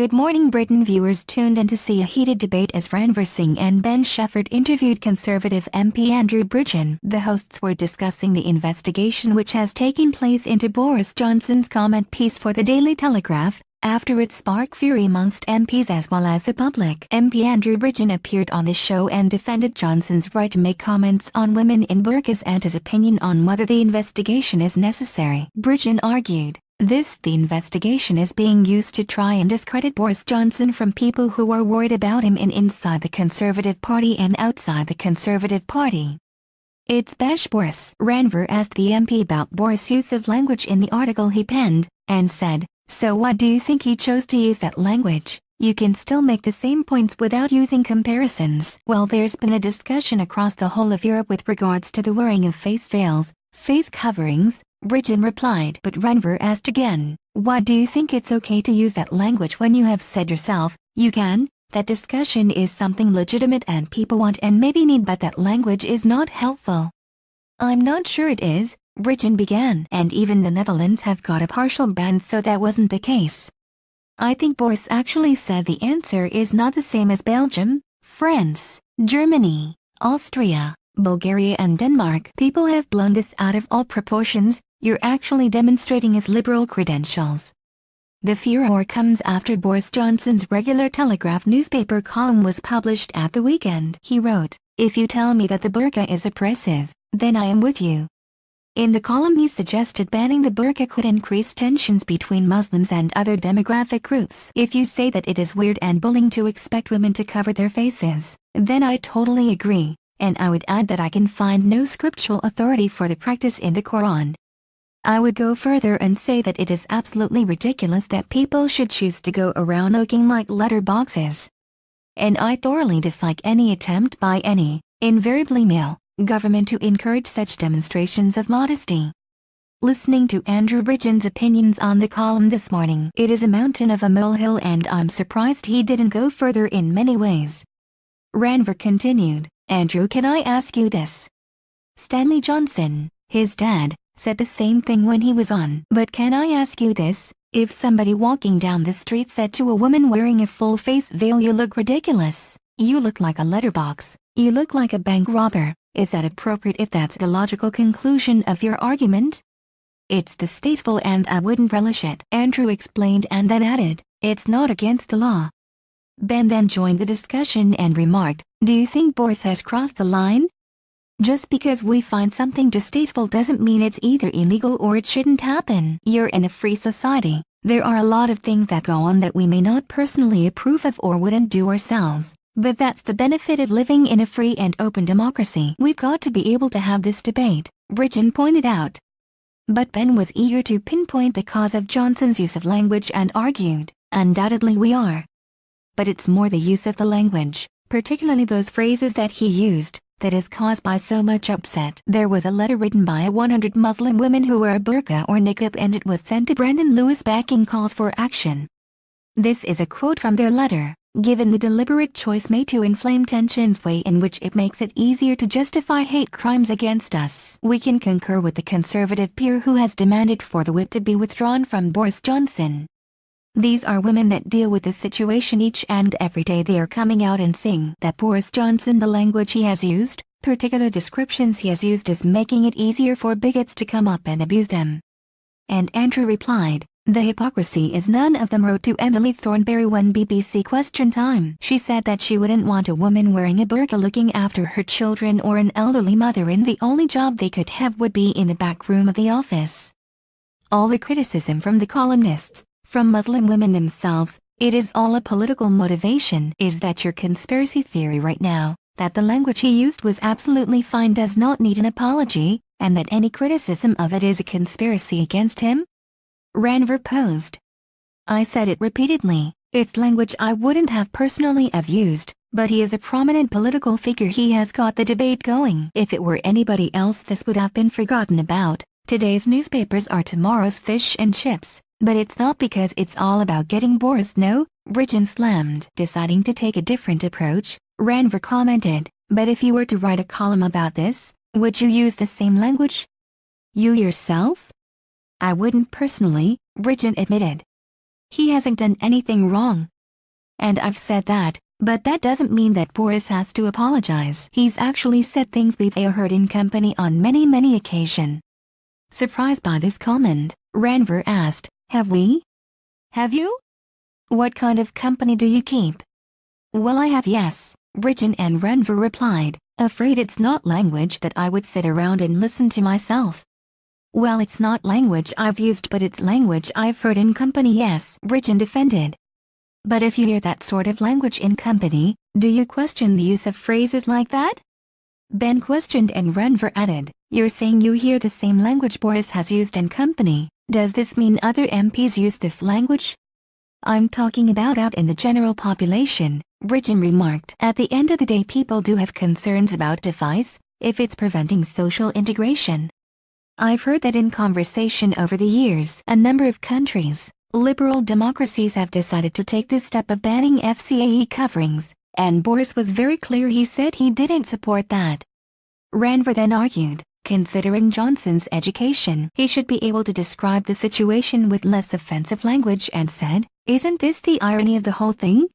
Good Morning Britain viewers tuned in to see a heated debate as Ranvir Singh and Shephard interviewed Conservative MP Andrew Bridgen. The hosts were discussing the investigation which has taken place into Boris Johnson's comment piece for the Daily Telegraph, after it sparked fury amongst MPs as well as the public. MP Andrew Bridgen appeared on the show and defended Johnson's right to make comments on women in burqas and his opinion on whether the investigation is necessary. Bridgen argued, the investigation is being used to try and discredit Boris Johnson from people who are worried about him inside the Conservative Party and outside the Conservative Party. It's bash Boris. Ranvir asked the MP about Boris' use of language in the article he penned, and said, "So why do you think he chose to use that language? You can still make the same points without using comparisons." Well, there's been a discussion across the whole of Europe with regards to the wearing of face veils, face coverings, Bridgen replied. But Ranvir asked again, "Why do you think it's okay to use that language when you have said yourself, you can? That discussion is something legitimate and people want and maybe need, but that language is not helpful." "I'm not sure it is," Bridgen began. "And even the Netherlands have got a partial ban, so that wasn't the case. I think Boris actually said the answer is not the same as Belgium, France, Germany, Austria, Bulgaria and Denmark. People have blown this out of all proportions. You're actually demonstrating his liberal credentials." The furor comes after Boris Johnson's regular Telegraph newspaper column was published at the weekend. He wrote, "If you tell me that the burqa is oppressive, then I am with you." In the column he suggested banning the burqa could increase tensions between Muslims and other demographic groups. "If you say that it is weird and bullying to expect women to cover their faces, then I totally agree, and I would add that I can find no scriptural authority for the practice in the Quran. I would go further and say that it is absolutely ridiculous that people should choose to go around looking like letterboxes. And I thoroughly dislike any attempt by any, invariably male, government to encourage such demonstrations of modesty." Listening to Andrew Bridgen's opinions on the column this morning, it is a mountain of a molehill, and I'm surprised he didn't go further in many ways. Ranvir continued, "Andrew, can I ask you this? Stanley Johnson, his dad, said the same thing when he was on. But can I ask you this, if somebody walking down the street said to a woman wearing a full face veil, 'You look ridiculous, you look like a letterbox, you look like a bank robber,' is that appropriate if that's the logical conclusion of your argument? It's distasteful and I wouldn't relish it." Andrew explained and then added, "It's not against the law." Ben then joined the discussion and remarked, "Do you think Boris has crossed the line? Just because we find something distasteful doesn't mean it's either illegal or it shouldn't happen. You're in a free society. There are a lot of things that go on that we may not personally approve of or wouldn't do ourselves, but that's the benefit of living in a free and open democracy. We've got to be able to have this debate," Bridgen pointed out. But Ben was eager to pinpoint the cause of Johnson's use of language and argued, "Undoubtedly we are. But it's more the use of the language, particularly those phrases that he used, that has caused by so much upset." There was a letter written by 100 Muslim women who wear a burqa or niqab, and it was sent to Brendan Lewis backing calls for action. This is a quote from their letter. "Given the deliberate choice made to inflame tensions, way in which it makes it easier to justify hate crimes against us, we can concur with the Conservative peer who has demanded for the whip to be withdrawn from Boris Johnson. These are women that deal with the situation each and every day. They are coming out and saying that Boris Johnson, the language he has used, particular descriptions he has used, is making it easier for bigots to come up and abuse them." And Andrew replied, "The hypocrisy is none of them," wrote to Emily Thornberry when BBC Question Time. She said that she wouldn't want a woman wearing a burqa looking after her children or an elderly mother, and the only job they could have would be in the back room of the office. All the criticism from the columnists, from Muslim women themselves, it is all a political motivation. Is that your conspiracy theory right now, that the language he used was absolutely fine, does not need an apology, and that any criticism of it is a conspiracy against him?" Ranvir posed. "I said it repeatedly, it's language I wouldn't have personally have used, but he is a prominent political figure. He has got the debate going. If it were anybody else this would have been forgotten about. Today's newspapers are tomorrow's fish and chips. But it's not because it's all about getting Boris." "No," Bridgen slammed. Deciding to take a different approach, Ranvir commented, "But if you were to write a column about this, would you use the same language?" "You yourself?" "I wouldn't personally," Bridgen admitted. He hasn't done anything wrong. And I've said that, but that doesn't mean that Boris has to apologize. He's actually said things we've heard in company on many occasions. Surprised by this comment, Ranvir asked, "Have we? Have you? What kind of company do you keep?" "Well, I have, yes," Bridgen and Ranvir replied, "afraid it's not language that I would sit around and listen to myself." "Well, it's not language I've used, but it's language I've heard in company, yes," Bridgen defended. "But if you hear that sort of language in company, do you question the use of phrases like that?" Ben questioned, and Ranvir added, "You're saying you hear the same language Boris has used in company. Does this mean other MPs use this language?" "I'm talking about out in the general population," Bridgen remarked. "At the end of the day, people do have concerns about device, if it's preventing social integration. I've heard that in conversation over the years, a number of countries, liberal democracies, have decided to take this step of banning FCAE coverings, and Boris was very clear. He said he didn't support that." Ranvir then argued, considering Johnson's education, he should be able to describe the situation with less offensive language, and said, "Isn't this the irony of the whole thing?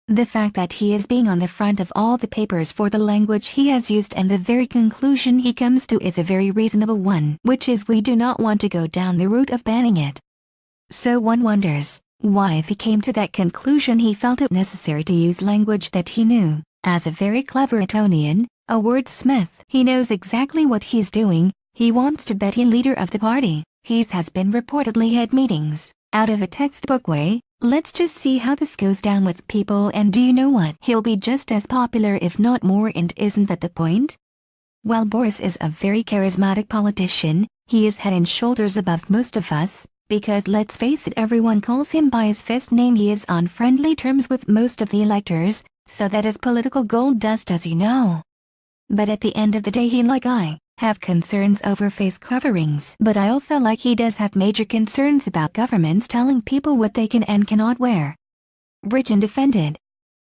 The fact that he is being on the front of all the papers for the language he has used, and the very conclusion he comes to is a very reasonable one, which is we do not want to go down the route of banning it." So one wonders, why if he came to that conclusion he felt it necessary to use language that he knew. As a very clever Etonian, a wordsmith, he knows exactly what he's doing. He wants to be leader of the party. He has been reportedly had meetings, out of a textbook way. Let's just see how this goes down with people, and do you know what? He'll be just as popular if not more, and isn't that the point? While Boris is a very charismatic politician, he is head and shoulders above most of us, because let's face it, everyone calls him by his first name. He is on friendly terms with most of the electors, so that is political gold dust, as you know. But at the end of the day, he, like I, have concerns over face coverings. But I also, like he does, have major concerns about governments telling people what they can and cannot wear." Bridgen defended.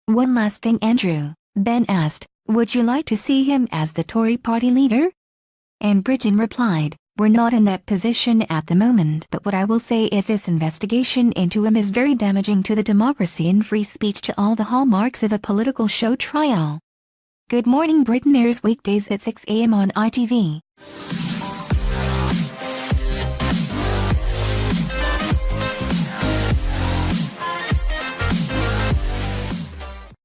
"One last thing, Andrew," Ben asked, "would you like to see him as the Tory party leader?" And Bridgen replied, "We're not in that position at the moment, but what I will say is this investigation into him is very damaging to the democracy and free speech, to all the hallmarks of a political show trial." Good Morning Britain airs weekdays at 6 a.m. on ITV.